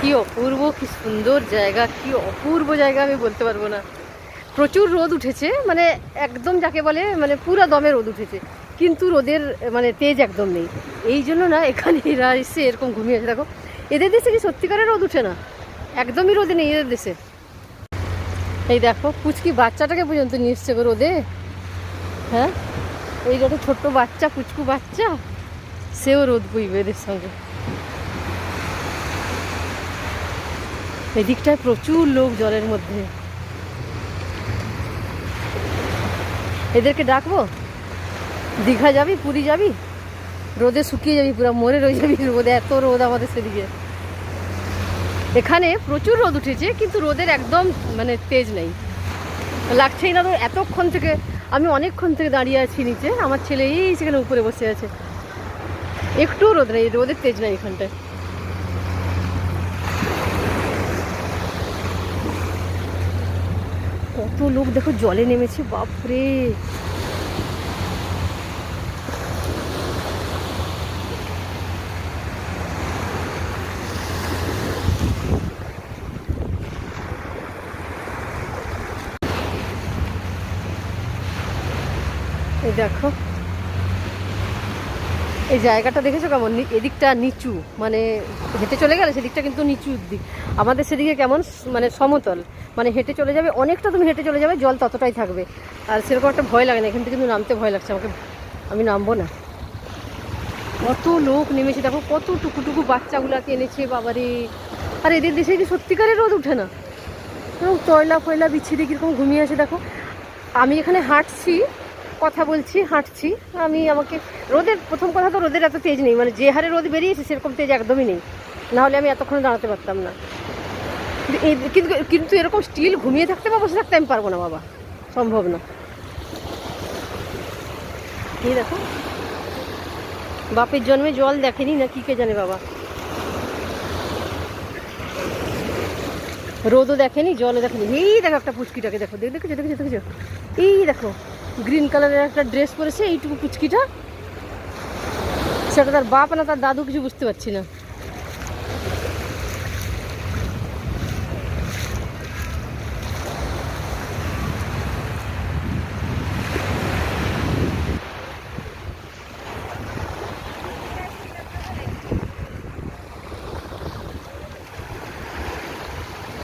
কি অপূর্ব, কি সুন্দর জায়গা, কি অপূর্ব জায়গা আমি বলতে পারবো না। প্রচুর রোদ উঠেছে, মানে একদম যাকে বলে মানে পুরো দমে রোদ উঠেছে, কিন্তু রোদের মানে তেজ একদম নেই। এই জন্য না এখানে এরা এসে এরকম ঘুমিয়ে আছে। দেখো এদের দেশে কি সত্যিকারের রোদ উঠে না, একদমই রোদে নেই এদের দেশে। এই দেখো পুচকি বাচ্চাটাকে পর্যন্ত নিয়ে এসছে গো রোদে। হ্যাঁ, এই যত ছোট্ট বাচ্চা, পুচকু বাচ্চা, সেও রোদ বইবে এদের সঙ্গে। এদিকটায় প্রচুর লোক জলের মধ্যে। এদেরকে ডাকবো, দীঘা যাবি, পুরী যাবি, রোদে শুকিয়ে যাবি, পুরো মরে রয়ে যাবি রোদে, এত রোদ আমাদের সেদিকে। এখানে প্রচুর রোদ উঠেছে, কিন্তু রোদের একদম মানে তেজ নেই, লাগছেই না। তো এতক্ষণ থেকে আমি অনেকক্ষণ থেকে দাঁড়িয়ে আছি নিচে, আমার ছেলে এই সেখানে উপরে বসে আছে, একটু রোদ নেই, রোদের তেজ নেই এখানটায়। কত লোক দেখো জলে নেমেছে, বাপরে। এই দেখো এই জায়গাটা দেখেছো কেমন, এদিকটা নিচু, মানে হেঁটে চলে গেলে সেদিকটা কিন্তু নিচু দিক। আমাদের সেদিকে কেমন মানে সমতল, মানে হেঁটে চলে যাবে অনেকটা, তুমি হেঁটে চলে যাবে, জল ততটাই থাকবে। আর সেরকম একটা ভয় লাগে না, এখান থেকে কিন্তু নামতে ভয় লাগছে আমাকে, আমি নামবো না। কত লোক নেমেছে দেখো, কত টুকুটুকু বাচ্চাগুলাকে এনেছে বাবারে। আর এদের দেশে কি সত্যিকারের রোদ উঠে না, টয়লা ফয়লা বিচ্ছিরি কীরকম ঘুমিয়ে আছে দেখো। আমি এখানে হাঁটছি, কথা বলছি, হাঁটছি আমি, আমাকে রোদের, প্রথম কথা তো রোদের এত তেজ নেই, মানে যে হারে রোদ বেরিয়েছে সেরকম তেজ একদমই নেই, নাহলে আমি এতক্ষণ দাঁড়াতে পারতাম না। কিন্তু কিন্তু এরকম স্টিল ঘুমিয়ে থাকতে বা বসে থাকতে আমি পারবো না বাবা, সম্ভব না। এই দেখো বাপের জন্মে জল দেখেনি না কি কে জানে বাবা, রোদও দেখেনি, জলও দেখেনি। এই দেখো একটা পুচকিটাকে দেখো, দেখেছো দেখেছো দেখেছো, এই দেখো গ্রিন কালারের একটা ড্রেস পরেছে এইটুকু পুচকিটা, সেটা তার বাপ না তার দাদু কিছু বুঝতে পারছি না।